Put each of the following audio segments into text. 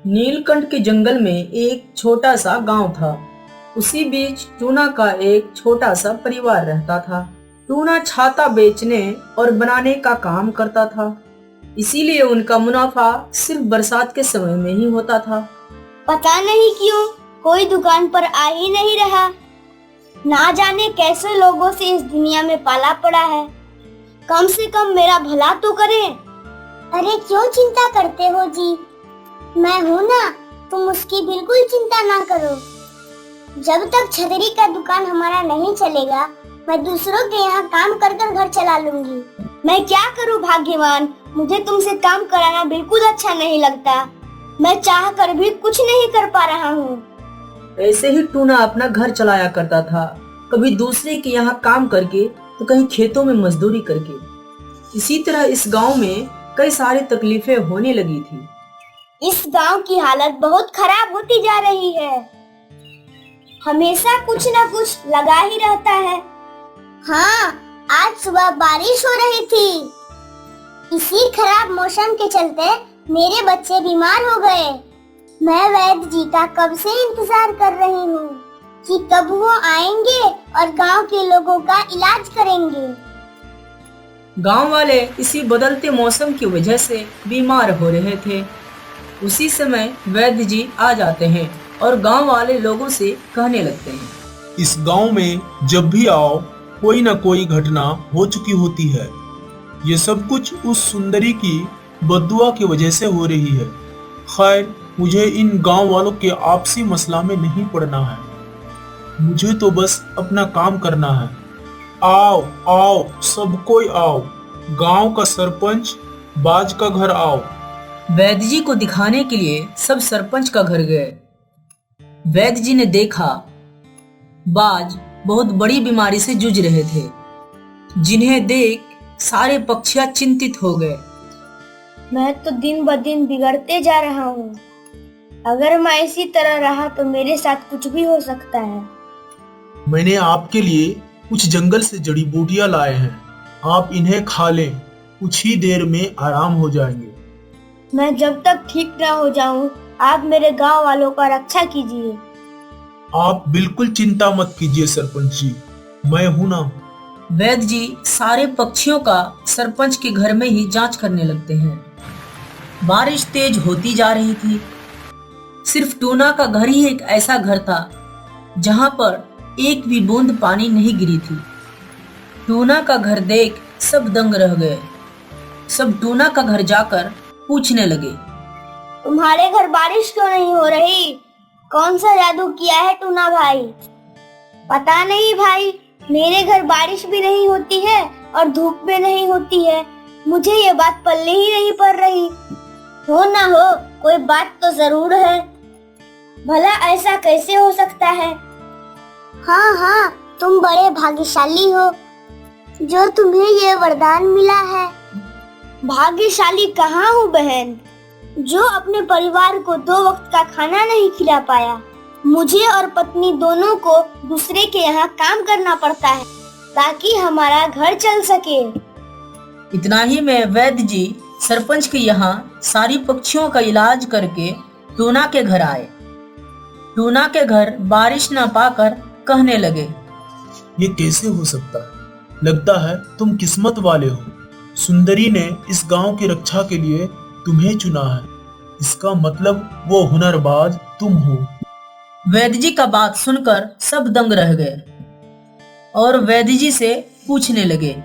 नीलकंठ के जंगल में एक छोटा सा गांव था। उसी बीच टूना का एक छोटा सा परिवार रहता था। टूना छाता बेचने और बनाने का काम करता था, इसीलिए उनका मुनाफा सिर्फ बरसात के समय में ही होता था। पता नहीं क्यों कोई दुकान पर आ ही नहीं रहा। ना जाने कैसे लोगों से इस दुनिया में पाला पड़ा है। कम से कम मेरा भला तो करें। अरे क्यों चिंता करते हो जी, मैं हूँ ना, तुम उसकी बिल्कुल चिंता ना करो। जब तक छतरी का दुकान हमारा नहीं चलेगा, मैं दूसरों के यहाँ काम कर कर घर चला लूंगी। मैं क्या करूँ भाग्यवान, मुझे तुमसे काम कराना बिल्कुल अच्छा नहीं लगता। मैं चाह कर भी कुछ नहीं कर पा रहा हूँ। ऐसे ही टूना अपना घर चलाया करता था, कभी दूसरे के यहाँ काम करके तो कहीं खेतों में मजदूरी करके। इसी तरह इस गांव में कई सारी तकलीफें होने लगी थी। इस गांव की हालत बहुत खराब होती जा रही है। हमेशा कुछ न कुछ लगा ही रहता है। हाँ, आज सुबह बारिश हो रही थी। इसी खराब मौसम के चलते मेरे बच्चे बीमार हो गए। मैं वैद्य जी का कब से इंतजार कर रही हूँ कि कब वो आएंगे और गांव के लोगों का इलाज करेंगे। गांव वाले इसी बदलते मौसम की वजह से बीमार हो रहे थे। उसी समय वैद्य जी आ जाते हैं और गांव वाले लोगों से कहने लगते हैं, इस गांव में जब भी आओ कोई न कोई घटना हो चुकी होती है। ये सब कुछ उस सुंदरी की बद्दुआ की वजह से हो रही है। खैर, मुझे इन गांव वालों के आपसी मसला में नहीं पड़ना है। मुझे तो बस अपना काम करना है। आओ आओ सब कोई आओ, गांव का सरपंच बाज का घर आओ। वैद्य जी को दिखाने के लिए सब सरपंच का घर गए। वैद्य जी ने देखा बाज बहुत बड़ी बीमारी से जूझ रहे थे, जिन्हें देख सारे पक्षियां चिंतित हो गए। मैं तो दिन ब दिन बिगड़ते जा रहा हूँ। अगर मैं इसी तरह रहा तो मेरे साथ कुछ भी हो सकता है। मैंने आपके लिए कुछ जंगल से जड़ी बूटियां लाए हैं, आप इन्हें खा लें, कुछ ही देर में आराम हो जाएंगे। मैं जब तक ठीक ना हो जाऊं, आप मेरे गांव वालों का रक्षा कीजिए। आप बिल्कुल चिंता मत कीजिए सरपंच जी, मैं हूं ना। वैद्य जी सारे पक्षियों का सरपंच के घर में ही जांच करने लगते हैं। बारिश तेज होती जा रही थी। सिर्फ टूना का घर ही एक ऐसा घर था जहां पर एक भी बूंद पानी नहीं गिरी थी। टूना का घर देख सब दंग रह गए। सब टूना का घर जाकर पूछने लगे, तुम्हारे घर बारिश क्यों नहीं हो रही? कौन सा जादू किया है टूना भाई? पता नहीं भाई, मेरे घर बारिश भी नहीं होती है और धूप भी नहीं होती है। मुझे ये बात पल्ले ही नहीं पड़ रही। हो ना हो, कोई बात तो जरूर है। भला ऐसा कैसे हो सकता है? हाँ हाँ, तुम बड़े भाग्यशाली हो जो तुम्हें ये वरदान मिला है। भाग्यशाली कहाँ हूँ बहन, जो अपने परिवार को 2 वक्त का खाना नहीं खिला पाया। मुझे और पत्नी दोनों को दूसरे के यहाँ काम करना पड़ता है ताकि हमारा घर चल सके। इतना ही में वैद्य जी सरपंच के यहाँ सारी पक्षियों का इलाज करके टूना के घर आए। टूना के घर बारिश न पाकर कहने लगे, ये कैसे हो सकता है? लगता है तुम किस्मत वाले हो। सुंदरी ने इस गांव की रक्षा के लिए तुम्हें चुना है। इसका मतलब वो हुनरबाज तुम हो। वैद्य जी का बात सुनकर सब दंग रह गए और वैद्य जी से पूछने लगे,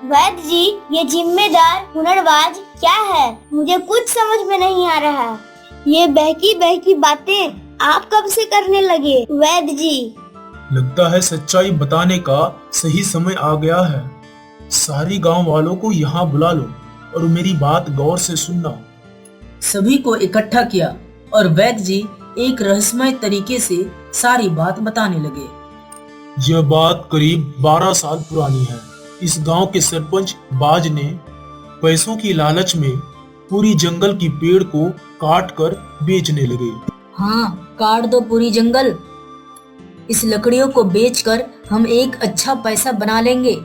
वैद्य जी, ये जिम्मेदार हुनरबाज क्या है? मुझे कुछ समझ में नहीं आ रहा। ये बहकी बहकी बातें आप कब से करने लगे वैद्य जी? लगता है सच्चाई बताने का सही समय आ गया है। सारी गांव वालों को यहाँ बुला लो और मेरी बात गौर से सुनना। सभी को इकट्ठा किया और वैद्य जी एक रहस्यमय तरीके से सारी बात बताने लगे। यह बात करीब 12 साल पुरानी है। इस गांव के सरपंच बाज ने पैसों की लालच में पूरी जंगल की पेड़ को काट कर बेचने लगे। हाँ, काट दो पूरी जंगल। इस लकड़ियों को बेचकर हम एक अच्छा पैसा बना लेंगे।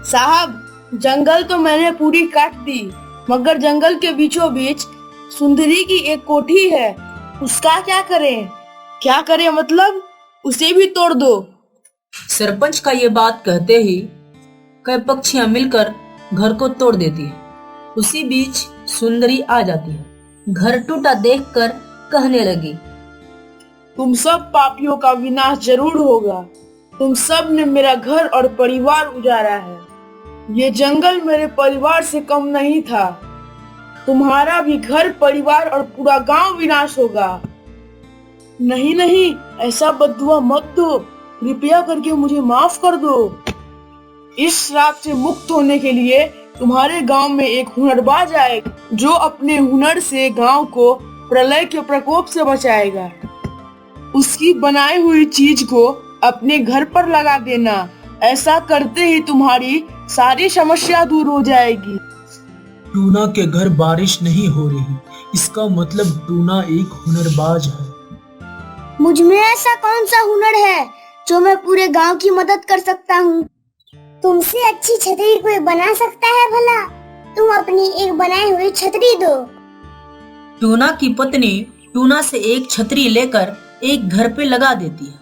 साहब, जंगल तो मैंने पूरी काट दी, मगर जंगल के बीचों बीच सुंदरी की एक कोठी है, उसका क्या करें? क्या करें मतलब? उसे भी तोड़ दो। सरपंच का ये बात कहते ही कई पक्षियां मिलकर घर को तोड़ देती है। उसी बीच सुंदरी आ जाती है। घर टूटा देखकर कहने लगी, तुम सब पापियों का विनाश जरूर होगा। तुम सब ने मेरा घर और परिवार उजाड़ा है। ये जंगल मेरे परिवार से कम नहीं था। तुम्हारा भी घर, परिवार और पूरा गांव विनाश होगा। नहीं नहीं, ऐसा बद्दुआ मत दो। कृपया करके मुझे माफ कर दो। इस श्राप से मुक्त होने के लिए तुम्हारे गांव में एक हुनरबाज आएगा, जो अपने हुनर से गांव को प्रलय के प्रकोप से बचाएगा। उसकी बनाई हुई चीज को अपने घर पर लगा देना। ऐसा करते ही तुम्हारी सारी समस्या दूर हो जाएगी। टूना के घर बारिश नहीं हो रही, इसका मतलब टूना एक हुनरबाज है। मुझ में ऐसा कौन सा हुनर है जो मैं पूरे गांव की मदद कर सकता हूँ? तुमसे अच्छी छतरी कोई बना सकता है भला? तुम अपनी एक बनाई हुई छतरी दो। टूना की पत्नी टूना से एक छतरी लेकर एक घर पे लगा देती है।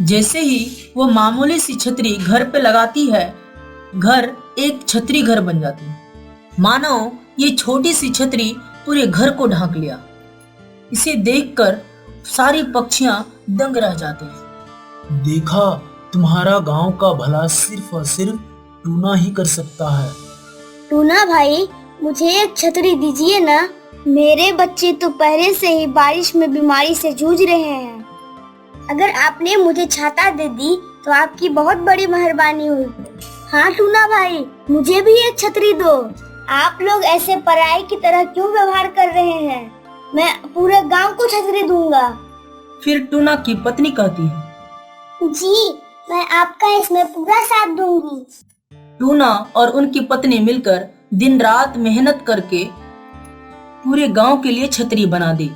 जैसे ही वो मामूली सी छतरी घर पे लगाती है, घर एक छतरी घर बन जाती है। मानो ये छोटी सी छतरी पूरे घर को ढांक लिया। इसे देखकर सारी पक्षियां दंग रह जाते हैं। देखा, तुम्हारा गांव का भला सिर्फ और सिर्फ टूना ही कर सकता है। टूना भाई, मुझे एक छतरी दीजिए ना। मेरे बच्चे तो पहले से ही बारिश में बीमारी से जूझ रहे हैं। अगर आपने मुझे छाता दे दी तो आपकी बहुत बड़ी मेहरबानी होगी। हाँ टूना भाई, मुझे भी एक छतरी दो। आप लोग ऐसे पराई की तरह क्यों व्यवहार कर रहे हैं? मैं पूरे गांव को छतरी दूंगा। फिर टूना की पत्नी कहती है, जी, मैं आपका इसमें पूरा साथ दूंगी। टूना और उनकी पत्नी मिलकर दिन रात मेहनत करके पूरे गांव के लिए छतरी बना दी।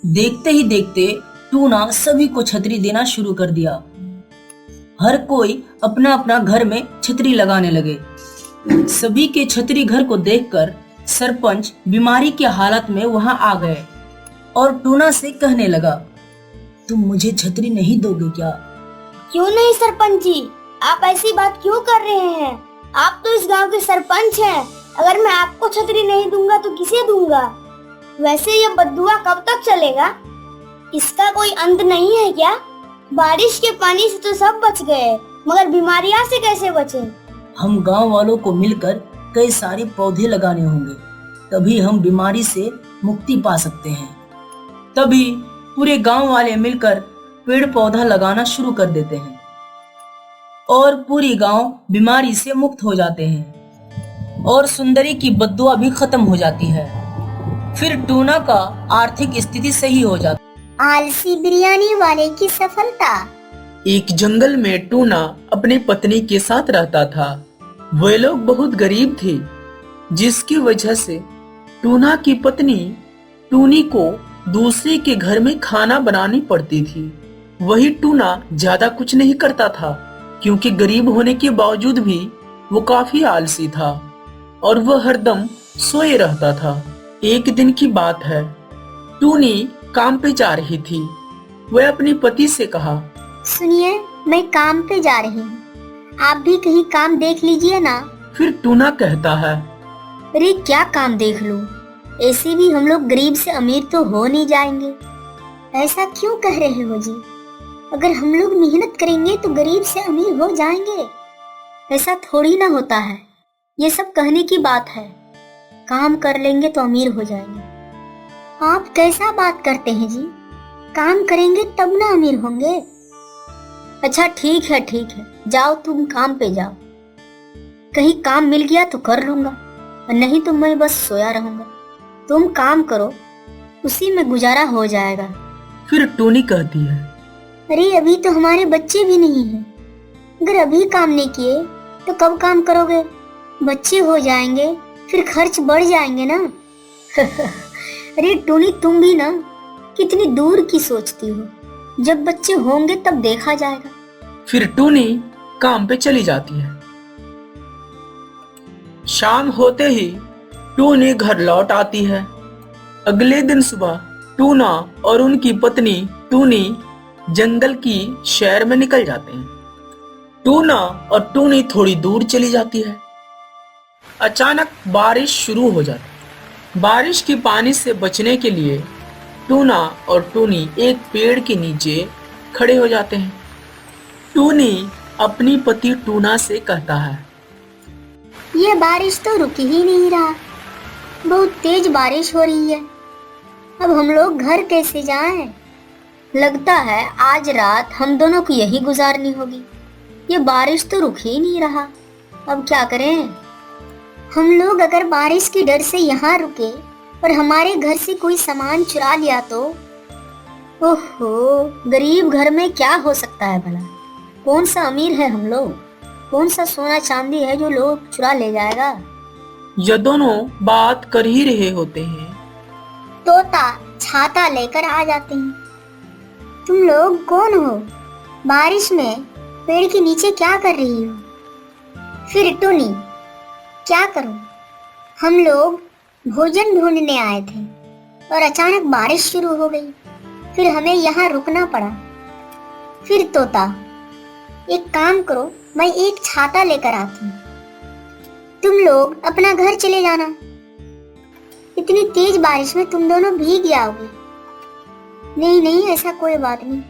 देखते ही देखते टूना सभी को छतरी देना शुरू कर दिया। हर कोई अपना अपना घर में छतरी लगाने लगे। सभी के छतरी घर को देखकर सरपंच बीमारी के हालत में वहां आ गए और टूना से कहने लगा, तुम मुझे छतरी नहीं दोगे क्या? क्यों नहीं सरपंच जी, आप ऐसी बात क्यों कर रहे हैं? आप तो इस गांव के सरपंच हैं। अगर मैं आपको छतरी नहीं दूंगा तो किसे दूंगा? वैसे ये बद्दुआ कब तक चलेगा? इसका कोई अंत नहीं है क्या? बारिश के पानी से तो सब बच गए, मगर बीमारियां से कैसे बचे? हम गांव वालों को मिलकर कई सारे पौधे लगाने होंगे, तभी हम बीमारी से मुक्ति पा सकते हैं। तभी पूरे गांव वाले मिलकर पेड़ पौधा लगाना शुरू कर देते हैं और पूरी गांव बीमारी से मुक्त हो जाते हैं और सुंदरी की बद्दुआ भी खत्म हो जाती है। फिर टूना का आर्थिक स्थिति सही हो जाती है। आलसी बिरयानी वाले की सफलता। एक जंगल में टूना अपनी पत्नी के साथ रहता था। वे लोग बहुत गरीब थे, जिसकी वजह से टूना की पत्नी टूनी को दूसरे के घर में खाना बनानी पड़ती थी। वही टूना ज्यादा कुछ नहीं करता था, क्योंकि गरीब होने के बावजूद भी वो काफी आलसी था और वह हरदम सोए रहता था। एक दिन की बात है, टूनी काम पे जा रही थी। वह अपने पति से कहा, सुनिए, मैं काम पे जा रही हूँ, आप भी कहीं काम देख लीजिए ना। फिर टूना कहता है, अरे क्या काम देख लूं? ऐसे भी हम लोग गरीब से अमीर तो हो नहीं जाएंगे। ऐसा क्यों कह रहे हो जी? अगर हम लोग मेहनत करेंगे तो गरीब से अमीर हो जाएंगे। ऐसा थोड़ी ना होता है, ये सब कहने की बात है। काम कर लेंगे तो अमीर हो जाएंगे। आप कैसा बात करते हैं जी? काम करेंगे तब ना अमीर होंगे। अच्छा ठीक है, जाओ तुम काम पे जाओ। कहीं काम मिल गया तो कर लूंगा, और नहीं तो मैं बस सोया रहूंगा। तुम काम करो, उसी में गुजारा हो जाएगा। फिर टूनी कहती है, अरे अभी तो हमारे बच्चे भी नहीं हैं। अगर अभी काम नहीं किए तो कब काम करोगे? बच्चे हो जाएंगे, फिर खर्च बढ़ जाएंगे ना। अरे टूनी, तुम भी ना कितनी दूर की सोचती हो। जब बच्चे होंगे तब देखा जाएगा। फिर टूनी काम पे चली जाती है। शाम होते ही टूनी घर लौट आती है। अगले दिन सुबह टूना और उनकी पत्नी टूनी जंगल की सैर में निकल जाते हैं। टूना और टूनी थोड़ी दूर चली जाती है। अचानक बारिश शुरू हो जाती है। बारिश के पानी से बचने के लिए टूना और टूनी एक पेड़ के नीचे खड़े हो जाते हैं। टूनी अपनी पति टूना से कहता है, ये बारिश तो रुक ही नहीं रहा, बहुत तेज बारिश हो रही है। अब हम लोग घर कैसे जाएं? लगता है आज रात हम दोनों को यही गुजारनी होगी। ये बारिश तो रुक ही नहीं रहा, अब क्या करें? हम लोग अगर बारिश के डर से यहाँ रुके और हमारे घर से कोई सामान चुरा लिया तो? ओहो, गरीब घर में क्या हो सकता है भला? कौन सा अमीर है हम लोग? कौन सा सोना चांदी है जो लोग चुरा ले जाएगा? ये दोनों बात कर ही रहे होते हैं। तोता छाता लेकर आ जाते हैं। तुम लोग कौन हो? बारिश में पेड़ के नीचे क्या कर रही हो? फिर टूनी, क्या करूं? हम लोग भोजन ढूंढने आए थे और अचानक बारिश शुरू हो गई, फिर हमें यहाँ रुकना पड़ा। फिर तोता, एक काम करो, मैं एक छाता लेकर आती हूँ, तुम लोग अपना घर चले जाना। इतनी तेज बारिश में तुम दोनों भीग जाओगे। नहीं नहीं, ऐसा कोई बात नहीं,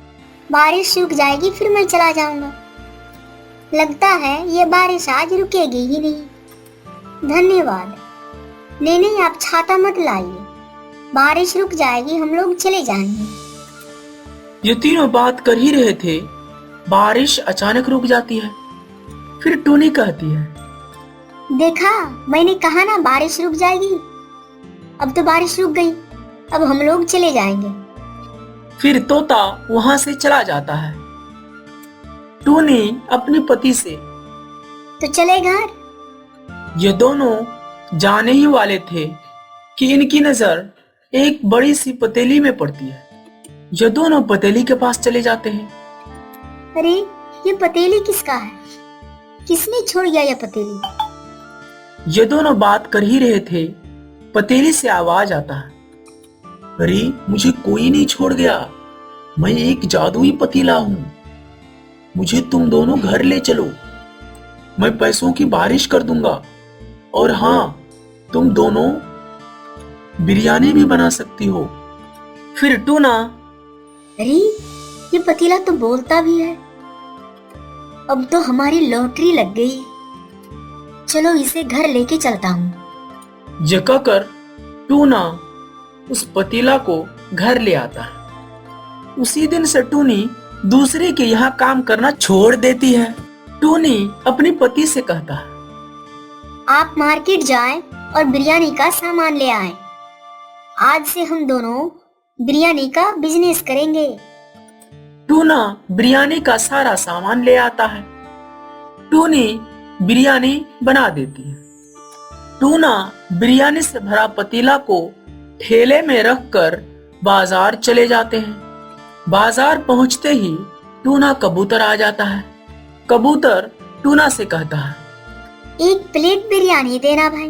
बारिश रुक जाएगी फिर मैं चला जाऊंगा। लगता है ये बारिश आज रुकेगी ही नहीं। धन्यवाद। नहीं नहीं, आप छाता मत लाइए, बारिश रुक जाएगी, हम लोग चले जाएंगे। ये तीनों बात कर ही रहे थे, बारिश अचानक रुक जाती है। फिर टूनी कहती है, देखा, मैंने कहा ना बारिश रुक जाएगी। अब तो बारिश रुक गई, अब हम लोग चले जाएंगे। फिर तोता वहां से चला जाता है। टूनी अपने पति से, तो चले घर। ये दोनों जाने ही वाले थे कि इनकी नजर एक बड़ी सी पतीली में पड़ती है। ये दोनों पतीली के पास चले जाते हैं। अरे, ये पतीली किसका है? किसने छोड़ गया ये पतीली? ये दोनों बात कर ही रहे थे, पतीली से आवाज आता है, अरे मुझे कोई नहीं छोड़ गया, मैं एक जादुई पतीला हूँ, मुझे तुम दोनों घर ले चलो, मैं पैसों की बारिश कर दूंगा, और हाँ, तुम दोनों बिरयानी भी बना सकती हो। फिर टूना, अरे, ये पतीला तो बोलता भी है, अब तो हमारी लॉटरी लग गई। चलो इसे घर लेके चलता हूँ। ये कहकर टूना उस पतीला को घर ले आता है। उसी दिन से टूनी दूसरे के यहाँ काम करना छोड़ देती है। टूनी अपने पति से कहता है, आप मार्केट जाएं और बिरयानी का सामान ले आएं। आज से हम दोनों बिरयानी का बिजनेस करेंगे। टूना बिरयानी का सारा सामान ले आता है। टूनी बिरयानी बना देती है। टूना बिरयानी से भरा पतीला को ठेले में रखकर बाजार चले जाते हैं। बाजार पहुंचते ही टूना कबूतर आ जाता है। कबूतर टूना से कहता है, एक प्लेट बिरयानी देना भाई।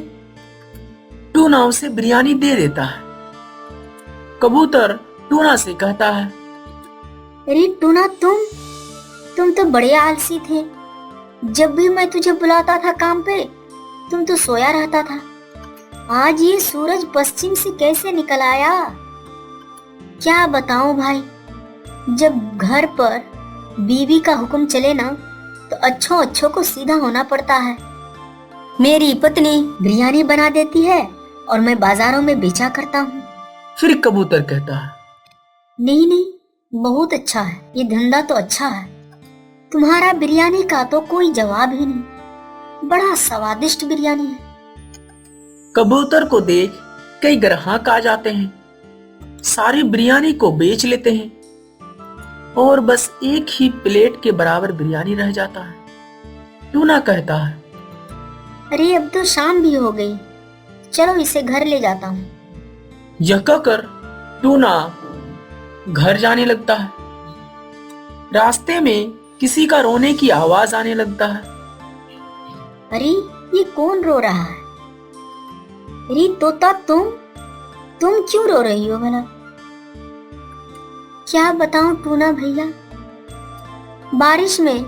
टूना उसे बिरयानी दे देता है। कबूतर टूना से कहता है, अरे टूना, तुम तो बड़े आलसी थे। जब भी मैं तुझे बुलाता था काम पे, तुम तो सोया रहता था। आज ये सूरज पश्चिम से कैसे निकल आया? क्या बताऊं भाई, जब घर पर बीवी का हुक्म चले ना, तो अच्छों को सीधा होना पड़ता है। मेरी पत्नी बिरयानी बना देती है और मैं बाजारों में बेचा करता हूँ। फिर कबूतर कहता है, नहीं नहीं, बहुत अच्छा है, ये धंधा तो अच्छा है। तुम्हारा बिरयानी का तो कोई जवाब ही नहीं, बड़ा स्वादिष्ट बिरयानी है। कबूतर को देख कई ग्राहक आ जाते हैं, सारी बिरयानी को बेच लेते हैं और बस एक ही प्लेट के बराबर बिरयानी रह जाता है। टूना कहता है, अरे अब तो शाम भी हो गई, चलो इसे घर ले जाता हूँ। यह कहकर टूना घर जाने लगता है। रास्ते में किसी का रोने की आवाज आने लगता है। अरे, ये कौन रो रहा है? री तोता, तुम क्यों रो रही हो भला? क्या बताऊं टूना भैया, बारिश में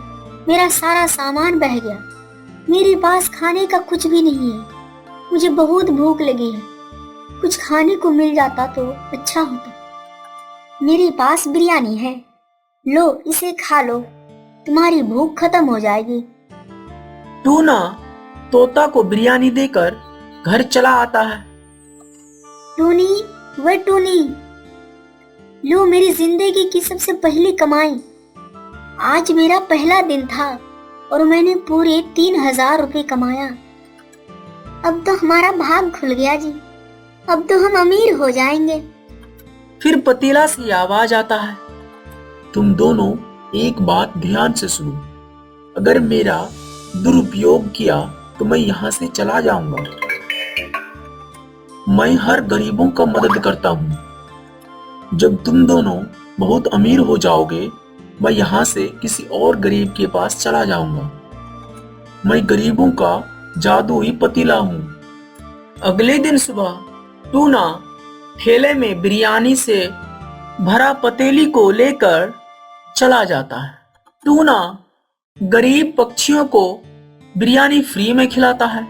मेरा सारा सामान बह गया। मेरे पास खाने का कुछ भी नहीं है। मुझे बहुत भूख लगी है। कुछ खाने को मिल जाता तो अच्छा होता। मेरे पास बिरयानी है, लो इसे खा लो, तुम्हारी भूख खत्म हो जाएगी। टूना तोता को बिरयानी देकर घर चला आता है। टूनी, वह टूनी, लो मेरी जिंदगी की सबसे पहली कमाई। आज मेरा पहला दिन था और मैंने पूरे 3000 रुपए कमाया। अब तो हमारा भाग खुल गया जी, अब तो हम अमीर हो जाएंगे। फिर पतीला से आवाज आता है, तुम दोनों एक बात ध्यान से सुनो। अगर मेरा दुरुपयोग किया तो मैं यहाँ से चला जाऊंगा। मैं हर गरीबों का मदद करता हूँ। जब तुम दोनों बहुत अमीर हो जाओगे, मैं यहाँ से किसी और गरीब के पास चला जाऊंगा। मैं गरीबों का जादुई पतीला हूँ। अगले दिन सुबह टूना ठेले में बिरयानी से भरा पतीली को लेकर चला जाता है। टूना गरीब पक्षियों को बिरयानी फ्री में खिलाता है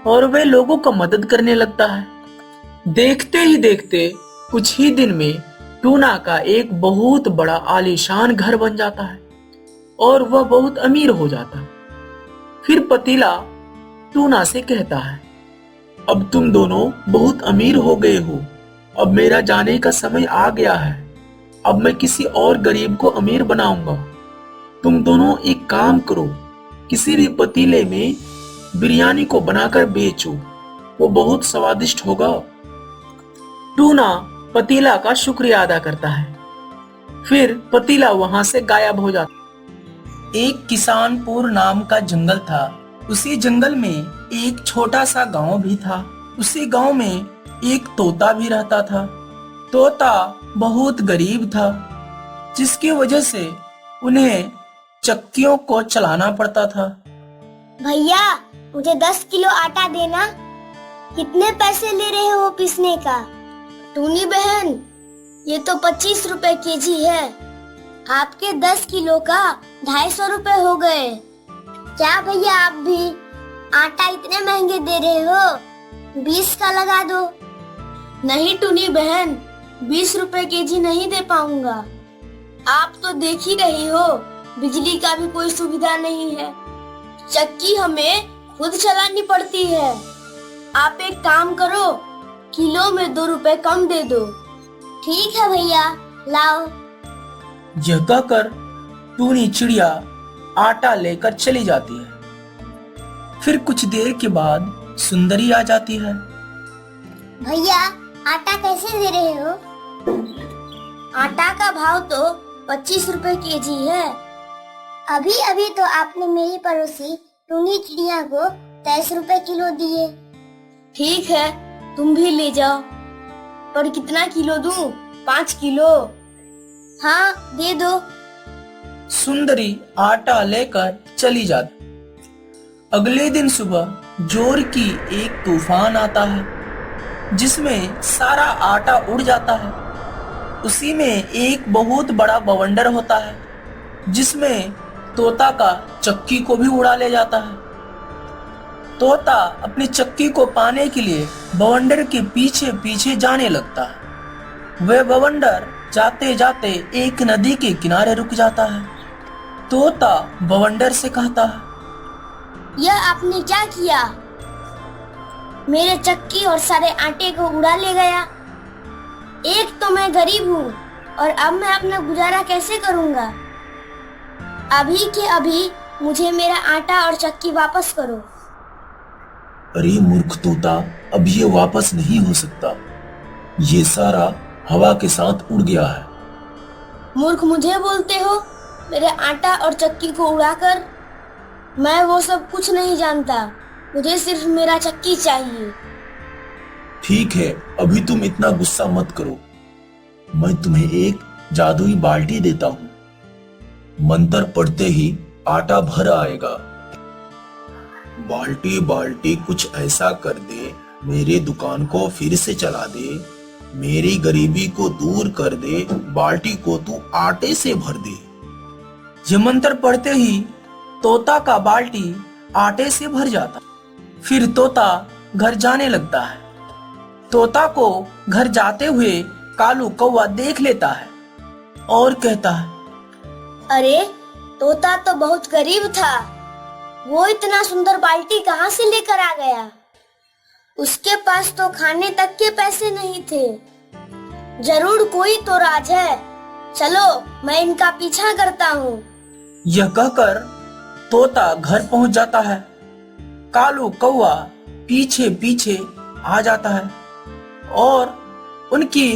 और वे लोगों का मदद करने लगता है। देखते ही देखते कुछ ही दिन में टूना का एक बहुत बड़ा आलीशान घर बन जाता है और वह बहुत अमीर हो जाता है। फिर पतीला टूना से कहता है, अब तुम दोनों बहुत अमीर हो गए हो। अब मेरा जाने का समय आ गया है। अब मैं किसी और गरीब को अमीर बनाऊंगा। तुम दोनों एक काम करो, किसी भी पतीले में बिरयानी को बनाकर बेचो, वो बहुत स्वादिष्ट होगा। टूना पतीला का शुक्रिया अदा करता है। फिर पतीला वहां से गायब हो जाता। एक किसानपुर नाम का जंगल था। उसी जंगल में एक छोटा सा गांव भी था। उसी गांव में एक तोता भी रहता था। तोता बहुत गरीब था, जिसकी वजह से उन्हें चक्कियों को चलाना पड़ता था। भैया, मुझे 10 किलो आटा देना। कितने पैसे ले रहे हो पीसने का? टूनी बहन, ये तो 25 रुपए केजी है। आपके 10 किलो का 250 रुपए हो गए। क्या भैया, आप भी आटा इतने महंगे दे रहे हो? 20 का लगा दो। नहीं टूनी बहन, 20 रुपए केजी नहीं दे पाऊंगा। आप तो देख ही रही हो, बिजली का भी कोई सुविधा नहीं है। चक्की हमें खुद चलानी पड़ती है। आप एक काम करो, किलो में 2 रुपए कम दे दो। ठीक है भैया, लाओ। यह कहकर टूनी चिड़िया आटा लेकर चली जाती है। फिर कुछ देर के बाद सुंदरी आ जाती है। भैया, आटा कैसे दे रहे हो? आटा का भाव तो 25 रुपए केजी है। अभी अभी तो आपने मेरी पड़ोसी टूनी चिड़िया को 23 रुपए किलो दिए। ठीक है, तुम भी ले जाओ। पर कितना किलो दूं? 5 किलो? हाँ, दे दो। सुंदरी आटा लेकर चली जाती। अगले दिन सुबह जोर की एक तूफान आता है, जिसमें सारा आटा उड़ जाता है। उसी में एक बहुत बड़ा बवंडर होता है, जिसमें तोता का चक्की को भी उड़ा ले जाता है। तोता अपनी चक्की को पाने के लिए बवंडर के पीछे पीछे जाने लगता है। वह बवंडर जाते जाते एक नदी के किनारे रुक जाता है। तोता बवंडर से कहता है, यह आपने क्या किया? मेरे चक्की और सारे आटे को उड़ा ले गया। एक तो मैं गरीब हूँ और अब मैं अपना गुजारा कैसे करूँगा? अभी के अभी मुझे मेरा आटा और चक्की वापस करो। अरे मूर्ख तोता, अब ये वापस नहीं हो सकता। ये सारा हवा के साथ उड़ गया है। मूर्ख मुझे बोलते हो? मेरे आटा और चक्की को उड़ाकर? मैं वो सब कुछ नहीं जानता। मुझे सिर्फ मेरा चक्की चाहिए। ठीक है, अभी तुम इतना गुस्सा मत करो। मैं तुम्हें एक जादुई बाल्टी देता हूँ। मंत्र पढ़ते ही आटा भर आएगा। बाल्टी बाल्टी कुछ ऐसा कर दे, मेरे दुकान को फिर से चला दे, मेरी गरीबी को दूर कर दे, बाल्टी को तू आटे से भर दे। ये मंत्र पढ़ते ही तोता का बाल्टी आटे से भर जाता। फिर तोता घर जाने लगता है। तोता को घर जाते हुए कालू कौवा देख लेता है और कहता है, अरे तोता तो बहुत गरीब था, वो इतना सुंदर बाल्टी कहाँ से लेकर आ गया? उसके पास तो खाने तक के पैसे नहीं थे। जरूर कोई तो राज है, चलो मैं इनका पीछा करता हूँ। यह कहकर तोता घर पहुंच जाता है। कालू कौवा पीछे पीछे आ जाता है और उनकी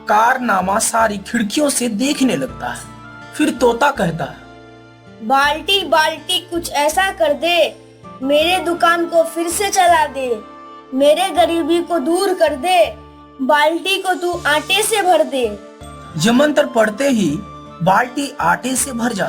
कारनामा सारी खिड़कियों से देखने लगता है। फिर तोता कहता है, बाल्टी बाल्टी कुछ ऐसा कर दे, मेरे दुकान को फिर से चला दे, मेरे गरीबी को दूर कर दे, बाल्टी को तू आटे से भर दे। यह मंत्र पढ़ते ही बाल्टी आटे से भर जाता।